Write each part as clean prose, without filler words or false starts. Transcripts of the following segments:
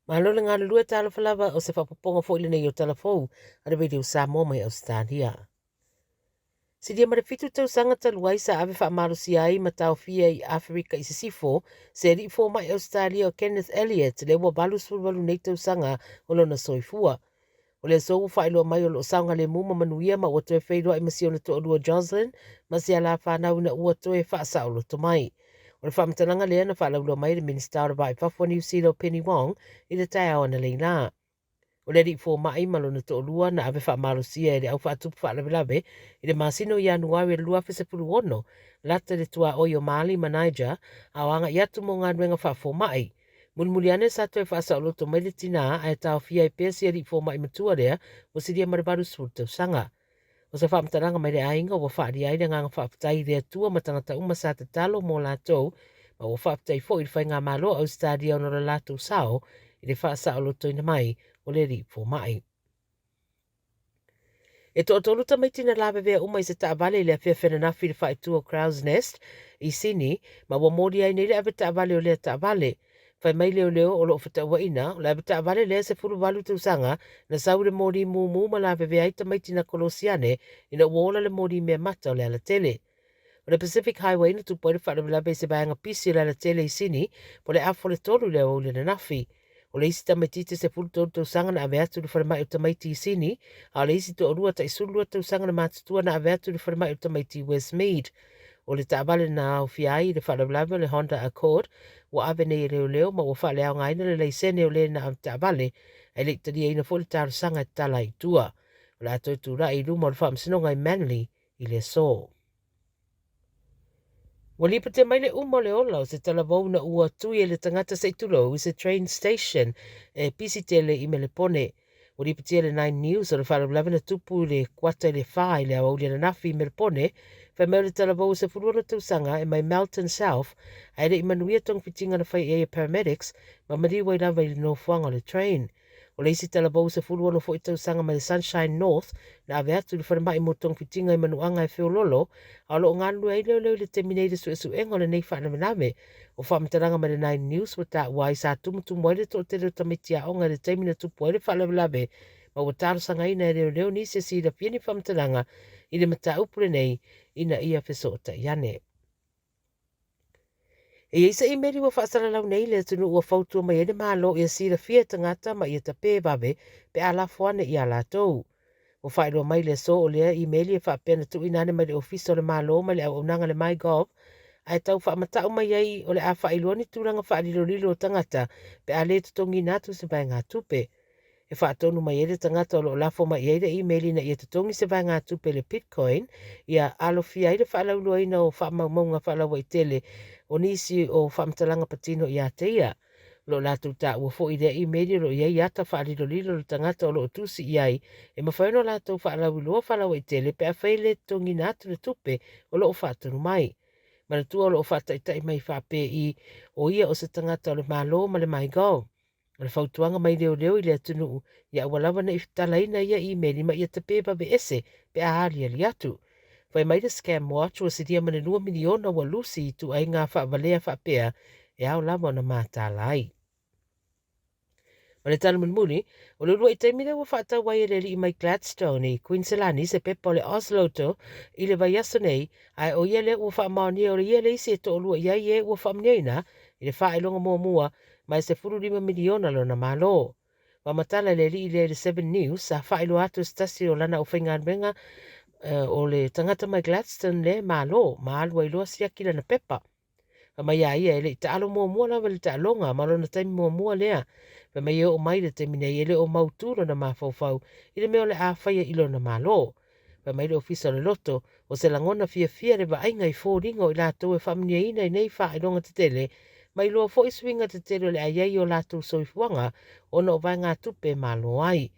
Malo le ngā lua tala falava o se whapaponga fo ili nei o Tala Fou, ana video Samoa mai Ausetalia. Si dia mara fitu tau sanga taluai sa ave wha amaro si ai ma tau fia i Afrika i se sifo, se ri fo mai Australia o Kenneth Elliott le ua balu sulwalu nei tau sanga o lona soifua. O le so whaelo mai o lo saunga le muma manuia ma ua toe whaidua i masi o na to olua Jocelyn, ma si ala whanau na ua toe whaasa o lo to mai. O le whamtananga lea na whaalaula mai le Minister o Vai Papua New Zealand Penny Wong i le tai awa na leina. O le ri fo mai malo na to olua na ave whaamarusia e le au whaatupu whaalavelave i le masino i anuawe lua fese pulu ono, lata le tua o Mali ma Niger, a wanga i atu mo ngā nuenga wha fo mai. Mulmuliane sa toe whaasa o loto mai le tina a e tau fia i pēsia ri fo mai matua rea o siria maribaru sultau sanga. O se whaamtaranga mai le ainga o whaari aile ngā whaaputai rea tua matangata uma sa te talo mō lātou, ma o whaaputai fo i whai ngā malo au stadia o nora lātou sao i le whaasa o loto ina mai o le ri fo mai. E to toluta mai tina lawe vea uma i se taavale i le awhia whenanafi le whaitua Crow's Nest i Sini, ma wa mori ai nei le awe taavale o lea taavale. Whai mai leo leo o loo whataua ina, o le awe taavale lea se furu walu tausanga na saure mori mumu ma lawe vea ita mai tina kolosiane ina uola le mori mea mata o le ala tele. O le Pacific Highway na tupo i le whaarabelabe se baanga pisi o le ala tele i Sini, po le afo le tolu leo o le nanafi. O le isi tamaitite se fulu tolu tausanga na ave atu le wharamai o tamaiti i Sini, a le isi to orua ta isulua tausanga na matutua na ave atu le wharamai o tamaiti i Westmead. O le taabale na au fiai le whaarabelabe o le Honda Accord, wa ave nei leo leo ma wa whaale au ngaina le leisene o le na au taabale, e le tari eina fo le tarusanga e tala i tua. O le ato i tura i luma o le whaamsinonga i Manly i le so. Walipa te mai le umo le ola o se talavou na ua tui e le tangata se itulo i se train station e pisi tele i Melepone. Walipa te le 9 News o le whaarablawe na tupu le kwata le whai le au le nafi i Melepone, whai mai le talavou se furuana tausanga e mai Melton South, a ele i manuia tong fitinga na whai e paramedics, ma mariwa i lawa i le nofuanga le train. O le isi talavou se furuana fo i tausanga mai le Sunshine North, na ave atu le wharamai mo tong fitinga i manuanga e whiololo, a lo ngālu e leo leo le terminator su engo le nei whaana mename. O whaamataranga mai le 9 News wa ta wai sa tumutu moere to te reo tamitia onga le termina tupu e le whaalawe ma wa taro sanga ina e leo leo ni se si da pieni whaamataranga i le mata upure nei ina ia feso o ta iane. E isa i meri wa whaasara lau nei le tunu ua fautua mai ene malo i a si da fia tangata ma i a tape babe pe ala fuane i ala tou. O whaeroa mai le so o lea e-maili e whaapena tu inane mai le ofisa o le malo mai le au unanga le MyGov, ai tau whaamatau mai ai o le a whaeroa ni tūranga whaelilo o tangata pe a le tutongi nātu se vai ngā tupe. E whaatonu mai e le tangata o lo lafo mai e le e-maili na i a tutongi se vai ngā tupe le Bitcoin, i a alofi ai le whaalaulua ina o whaamaunga whaalaua i tele o nisi o whaamatalanga patino i a teia. Lo latu ta ua fo i le e-maili lo iai ata whaalilo lo tangata o lo tusi iai e mawhaino latu whaalau iloa whaalaua i tele pe a whaile tongi nātu le tupe o lo o whaatanu mai. Manatua o lo o whaataitai mai whaape i o ia o se tangata o le malo ma le MyGov. O le whautuanga mai leo leo i le atunu i a walawa na iftalaina ia e-maili ma ia tapeba be ese pe a hali ali atu. Whai mai le scam watch o siria mane 2 miliona wa lusi tu ai ngā whaavalea whaapea e au lama na mātala ai. O le tala mulmuli, o le lua i taimile wa whaata wai e reli i mai Gladstone i Queenslandi se pepa o le Osloto i le vai aso nei, ai o ia le ua whaamaonia o le ia le isi e to o lua iai e ua whaamneina i le whaelonga mua mua mai se 5 miliona lo na malo. Wa matala le li i le 7 News sa whaelo atu stasi o lana o whaingarenga o le tangata mai Gladstone le malo, maalua i loa siaki lana pepa. Mai ai e le i taalo mua mua lawa le taalonga, malo na taimi mua mua lea. Pe mai o mai le te mine ele o mauturo na mawhauwhau i le meo le awhaia ilo na malo. Pe mai le ofisa le loto o se langona fia fia le vainga i fōringo i lātou e whamnia ina i nei wha i longa te tele, mai loa fo i swinga te tele le aiai o lātou soifuanga o no vai ngā tupe malo ai.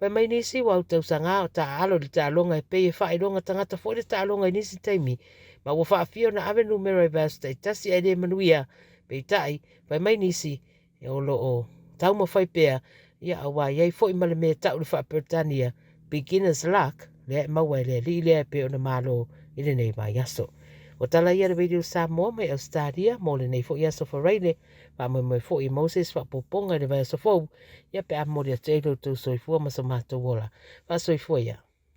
Pe mai nisi wau tau sanga o ta alo le taalonga e pei e wha i longa tangata fo le taalonga i nisi taimi, ma ua wha fio na ave numero e vasta i tasi ai le manuia, pe i tai, pe mai nisi e o lo o tau ma whai pēr, ia awa iei fo i male mea tau le Whaapirtania, beginner's luck, lea e maua le li lea pe o na malo i le nei mai aso. O tala ia le video Samoa mai Ausetalia mo le nei fo ia sofareine pa mo fo i Moses fa poponga le vai sofou ia pe a mo le teido tu soifua ma sa mātou wola. Fa soifua ia.